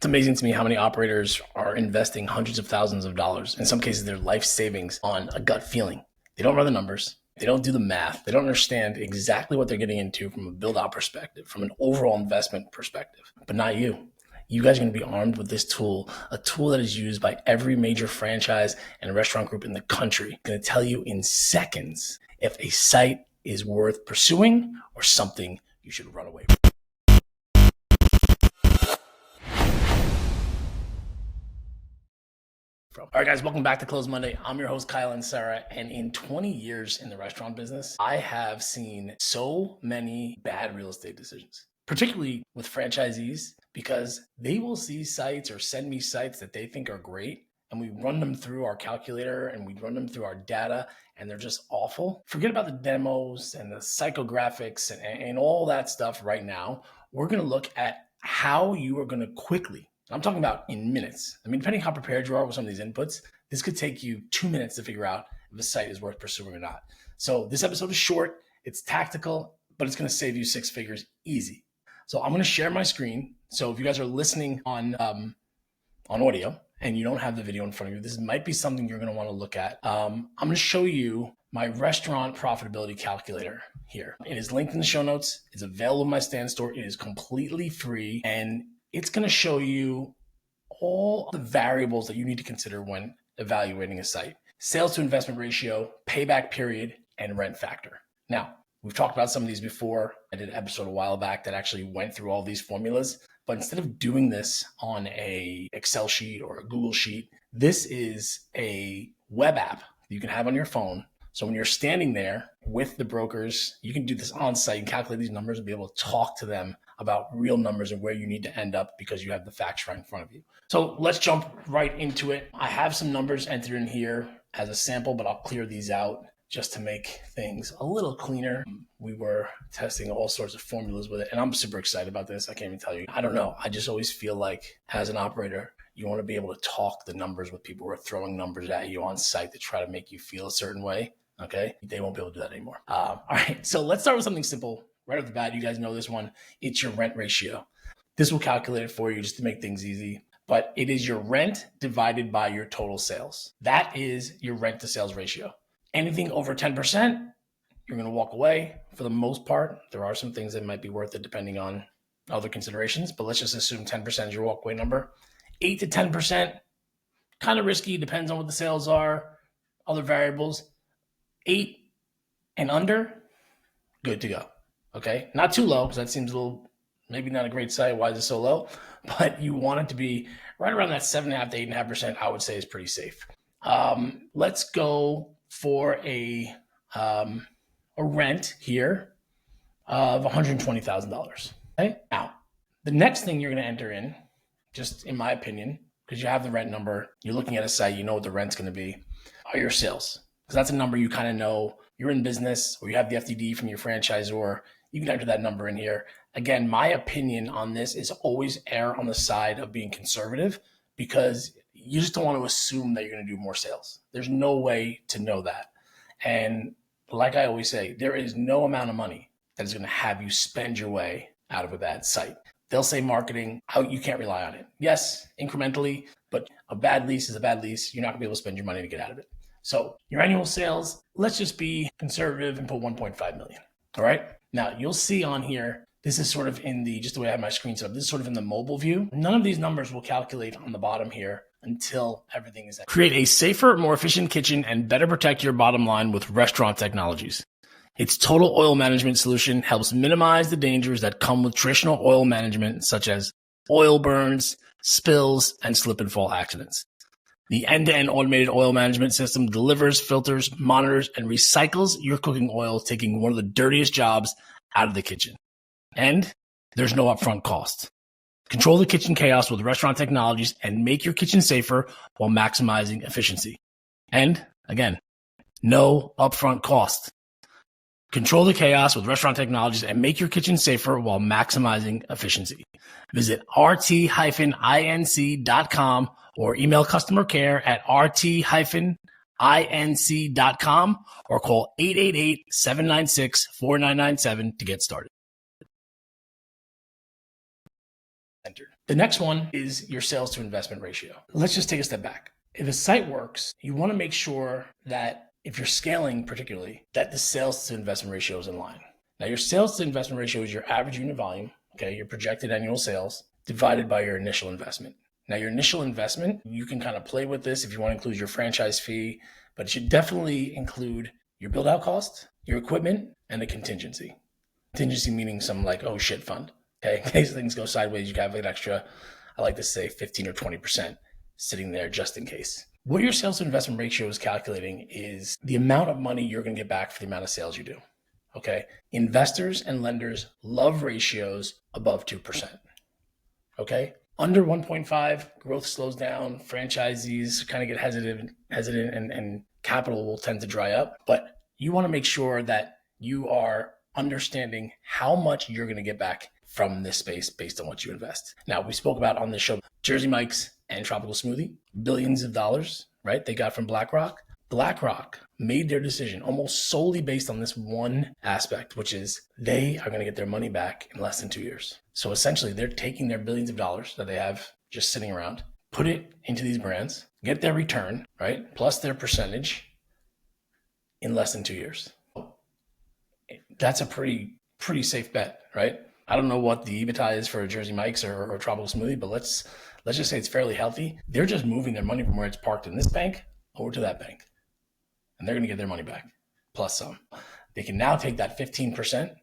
It's amazing to me how many operators are investing hundreds of thousands of dollars, in some cases their life savings, on a gut feeling. They don't run the numbers. They don't do the math. They don't understand exactly what they're getting into from a build-out perspective, from an overall investment perspective. But not you. You guys are going to be armed with this tool, a tool that is used by every major franchise and restaurant group in the country. It's going to tell you in seconds if a site is worth pursuing or something you should run away from. All right, guys, welcome back to Close Monday. I'm your host, Kyle and Sarah, and in 20 years in the restaurant business, I have seen so many bad real estate decisions, particularly with franchisees, because they will see sites or send me sites that they think are great, and we run them through our calculator and we run them through our data, and they're just awful. Forget about the demos and the psychographics and all that stuff right now. We're going to look at how you are going to quickly, I'm talking about in minutes. I mean, depending how prepared you are with some of these inputs, this could take you 2 minutes to figure out if a site is worth pursuing or not. So this episode is short, it's tactical, but it's going to save you 6 figures easy. So I'm going to share my screen. So if you guys are listening on audio and you don't have the video in front of you, this might be something you're going to want to look at. I'm going to show you my restaurant profitability calculator here. It is linked in the show notes. It's available in my Stand store. It is completely free, and it's going to show you all the variables that you need to consider when evaluating a site: sales to investment ratio, payback period, and rent factor. Now, we've talked about some of these before. I did an episode a while back that actually went through all these formulas, but instead of doing this on a Excel sheet or a Google sheet, this is a web app that you can have on your phone. So when you're standing there with the brokers, you can do this on site and calculate these numbers and be able to talk to them about real numbers and where you need to end up because you have the facts right in front of you. So let's jump right into it. I have some numbers entered in here as a sample, but I'll clear these out just to make things a little cleaner. We were testing all sorts of formulas with it, and I'm super excited about this. I can't even tell you. I don't know. I just always feel like as an operator, you want to be able to talk the numbers with people who are throwing numbers at you on site to try to make you feel a certain way. Okay, they won't be able to do that anymore. All right, so let's start with something simple. Right off the bat, you guys know this one. It's your rent ratio. This will calculate it for you just to make things easy, but it is your rent divided by your total sales. That is your rent to sales ratio. Anything over 10%, you're going to walk away. For the most part, there are some things that might be worth it depending on other considerations, but let's just assume 10% is your walkaway number. 8 to 10%, kind of risky, depends on what the sales are, other variables. 8 and under, good to go. Okay, not too low because that seems a little, maybe not a great site. Why is it so low? But you want it to be right around that 7.5 to 8.5%. I would say is pretty safe. Let's go for a rent here of $120,000. Okay, now the next thing you're going to enter in, just in my opinion, because you have the rent number, you're looking at a site, you know what the rent's going to be, are your sales. Because that's a number you kind of know. You're in business or you have the FDD from your franchisor, you can enter that number in here. Again, my opinion on this is always err on the side of being conservative because you just don't want to assume that you're going to do more sales. There's no way to know that. And like I always say, there is no amount of money that is going to have you spend your way out of a bad site. They'll say marketing, you can't rely on it. Yes, incrementally, but a bad lease is a bad lease. You're not going to be able to spend your money to get out of it. So your annual sales, let's just be conservative and put 1.5 million. All right. Now you'll see on here, this is sort of in the, just the way I have my screen set up, this is sort of in the mobile view. None of these numbers will calculate on the bottom here until everything is. Create a safer, more efficient kitchen and better protect your bottom line with Restaurant Technologies. Its total oil management solution helps minimize the dangers that come with traditional oil management, such as oil burns, spills, and slip and fall accidents. The end-to-end automated oil management system delivers, filters, monitors, and recycles your cooking oil, taking one of the dirtiest jobs out of the kitchen. And there's no upfront cost. Control the kitchen chaos with Restaurant Technologies and make your kitchen safer while maximizing efficiency. And again, no upfront cost. Control the chaos with Restaurant Technologies and make your kitchen safer while maximizing efficiency. Visit rt-inc.com or email customer care at rt-inc.com or call 888-796-4997 to get started. Entered. The next one is your sales to investment ratio. Let's just take a step back. If a site works, you want to make sure that if you're scaling particularly, that the sales to investment ratio is in line. Now, your sales to investment ratio is your average unit volume, okay, your projected annual sales divided by your initial investment. Now, your initial investment, you can kind of play with this if you want to include your franchise fee, but it should definitely include your build out cost, your equipment, and the contingency. Contingency meaning some like, oh shit fund. Okay, in case things go sideways, you have an extra, I like to say 15 or 20% sitting there just in case. What your sales to investment ratio is calculating is the amount of money you're going to get back for the amount of sales you do. Okay, investors and lenders love ratios above 2%. Okay, under 1.5, growth slows down, franchisees kind of get hesitant and capital will tend to dry up. But you want to make sure that you are understanding how much you're going to get back from this space based on what you invest. Now, we spoke about on this show, Jersey Mike's and Tropical Smoothie, billions of dollars, right? They got from BlackRock. BlackRock made their decision almost solely based on this one aspect, which is they are going to get their money back in less than 2 years. So essentially, they're taking their billions of dollars that they have just sitting around, put it into these brands, get their return, right? Plus their percentage in less than 2 years. That's a pretty safe bet, right? I don't know what the EBITDA is for a Jersey Mike's or Tropical Smoothie, but let's just say it's fairly healthy. They're just moving their money from where it's parked in this bank over to that bank. And they're going to get their money back, plus some. They can now take that 15%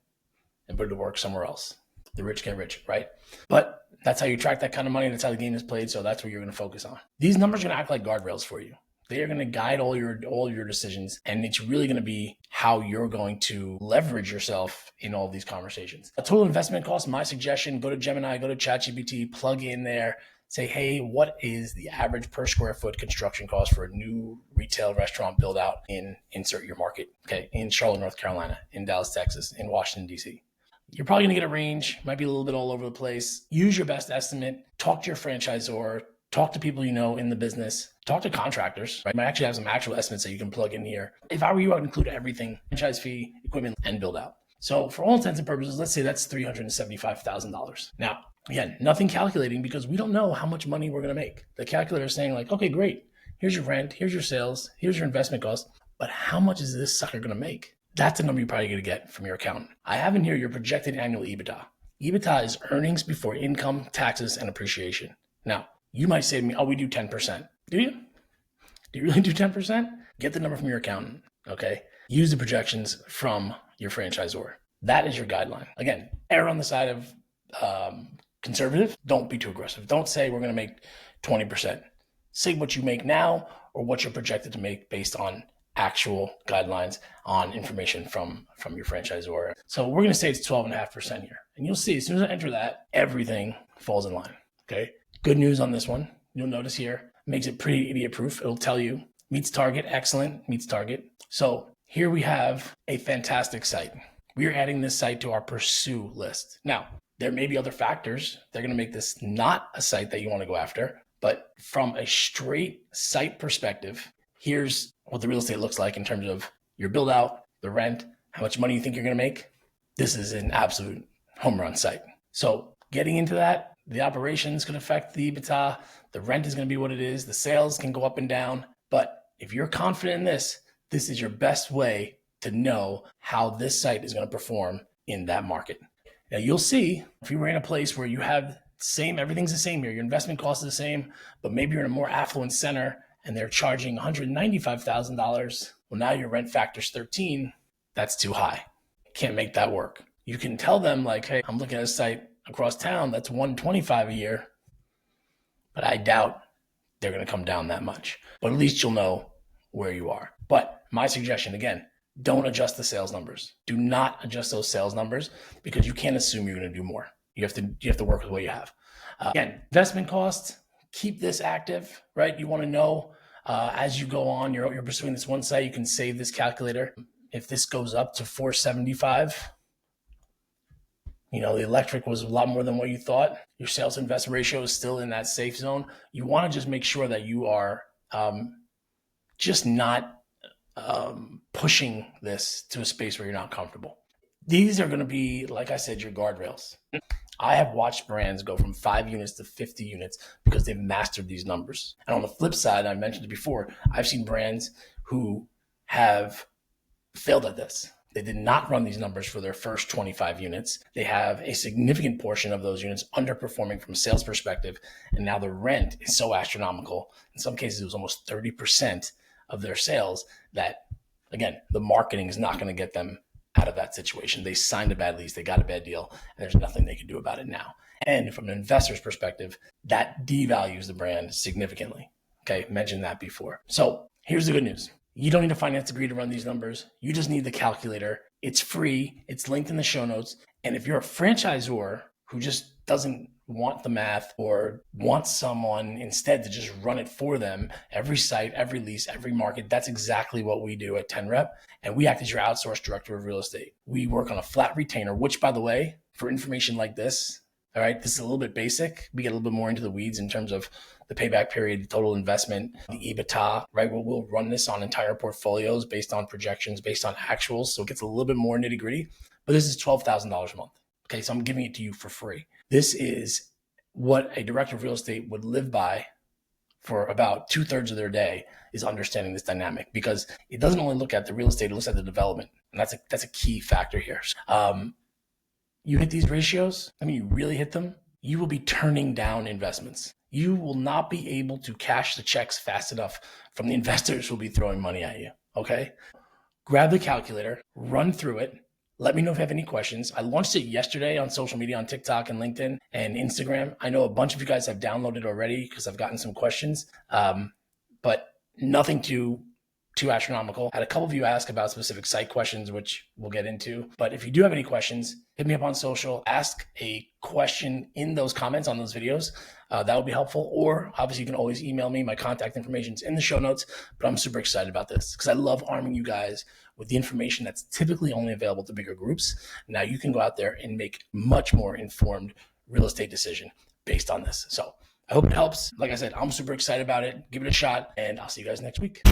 and put it to work somewhere else. The rich get rich, right? But that's how you track that kind of money. That's how the game is played. So that's what you're going to focus on. These numbers are going to act like guardrails for you. They are going to guide all your decisions. And it's really going to be how you're going to leverage yourself in all these conversations. A total investment cost, my suggestion, go to Gemini, go to ChatGPT, plug in there. Say, hey, what is the average per square foot construction cost for a new retail restaurant build out in insert your market? Okay, in Charlotte, North Carolina, in Dallas, Texas, in Washington, D.C. You're probably going to get a range, might be a little bit all over the place. Use your best estimate, talk to your franchisor, talk to people you know in the business, talk to contractors, right? You might actually have some actual estimates that you can plug in here. If I were you, I would include everything, franchise fee, equipment, and build out. So for all intents and purposes, let's say that's $375,000. Now, again, nothing calculating because we don't know how much money we're going to make. The calculator is saying like, okay, great. Here's your rent. Here's your sales. Here's your investment cost. But how much is this sucker going to make? That's the number you're probably going to get from your accountant. I have in here your projected annual EBITDA. EBITDA is earnings before income, taxes, and appreciation. Now, you might say to me, oh, we do 10%. Do you? Do you really do 10%? Get the number from your accountant, okay? Use the projections from your franchisor. That is your guideline. Again, err on the side of conservative. Don't be too aggressive. Don't say we're going to make 20%. Say what you make now or what you're projected to make based on actual guidelines on information from your franchisor. So we're going to say it's 12.5% here. And you'll see as soon as I enter that, everything falls in line, okay? Good news on this one. You'll notice here, makes it pretty idiot proof. It'll tell you meets target, excellent, meets target. So here we have a fantastic site. We are adding this site to our pursue list. Now, there may be other factors. They're going to make this not a site that you want to go after. But from a straight site perspective, here's what the real estate looks like in terms of your build out, the rent, how much money you think you're going to make. This is an absolute home run site. So getting into that, the operations can affect the EBITDA. The rent is going to be what it is. The sales can go up and down. But if you're confident in this, this is your best way to know how this site is going to perform in that market. Now you'll see if you were in a place where you have everything's the same here, your investment cost is the same, but maybe you're in a more affluent center and they're charging $195,000. Well, now your rent factor's 13. That's too high. Can't make that work. You can tell them like, hey, I'm looking at a site across town that's $125 a year, but I doubt they're going to come down that much. But at least you'll know where you are. But my suggestion, again, don't adjust the sales numbers. Do not adjust those sales numbers because you can't assume you're going to do more. You have to work with what you have. Again, investment costs, keep this active, right? You want to know as you go on, you're pursuing this one site, you can save this calculator. If this goes up to 475, the electric was a lot more than what you thought. Your sales to investment ratio is still in that safe zone. You want to just make sure that you are just not pushing this to a space where you're not comfortable. These are going to be, like I said, your guardrails. I have watched brands go from 5 units to 50 units because they've mastered these numbers. And on the flip side, I mentioned it before, I've seen brands who have failed at this. They did not run these numbers for their first 25 units. They have a significant portion of those units underperforming from a sales perspective. And now the rent is so astronomical. In some cases, it was almost 30% of their sales that, again, the marketing is not going to get them out of that situation. They signed a bad lease, they got a bad deal, and there's nothing they can do about it now. And from an investor's perspective, that devalues the brand significantly. Okay, mentioned that before. So here's the good news. You don't need a finance degree to run these numbers. You just need the calculator. It's free. It's linked in the show notes. And if you're a franchisor who just doesn't want the math or wants someone instead to just run it for them, every site, every lease, every market, that's exactly what we do at 10Rep. And we act as your outsourced director of real estate. We work on a flat retainer, which, by the way, for information like this, all right, this is a little bit basic. We get a little bit more into the weeds in terms of the payback period, the total investment, the EBITDA, right? We'll run this on entire portfolios based on projections, based on actuals. So it gets a little bit more nitty gritty, but this is $12,000 a month. Okay, so I'm giving it to you for free. This is what a director of real estate would live by for about 2/3 of their day, is understanding this dynamic, because it doesn't only look at the real estate, it looks at the development. And that's a key factor here. You hit these ratios, you really hit them, you will be turning down investments. You will not be able to cash the checks fast enough from the investors who will be throwing money at you, okay? Grab the calculator, run through it. Let me know if you have any questions. I launched it yesterday on social media, on TikTok and LinkedIn and Instagram. I know a bunch of you guys have downloaded already because I've gotten some questions, but nothing too astronomical. I had a couple of you ask about specific site questions, which we'll get into. But if you do have any questions, hit me up on social, ask a question in those comments on those videos. That would be helpful. Or obviously you can always email me. My contact information is in the show notes, but I'm super excited about this because I love arming you guys with the information that's typically only available to bigger groups. Now you can go out there and make much more informed real estate decision based on this. So I hope it helps. Like I said, I'm super excited about it. Give it a shot, and I'll see you guys next week.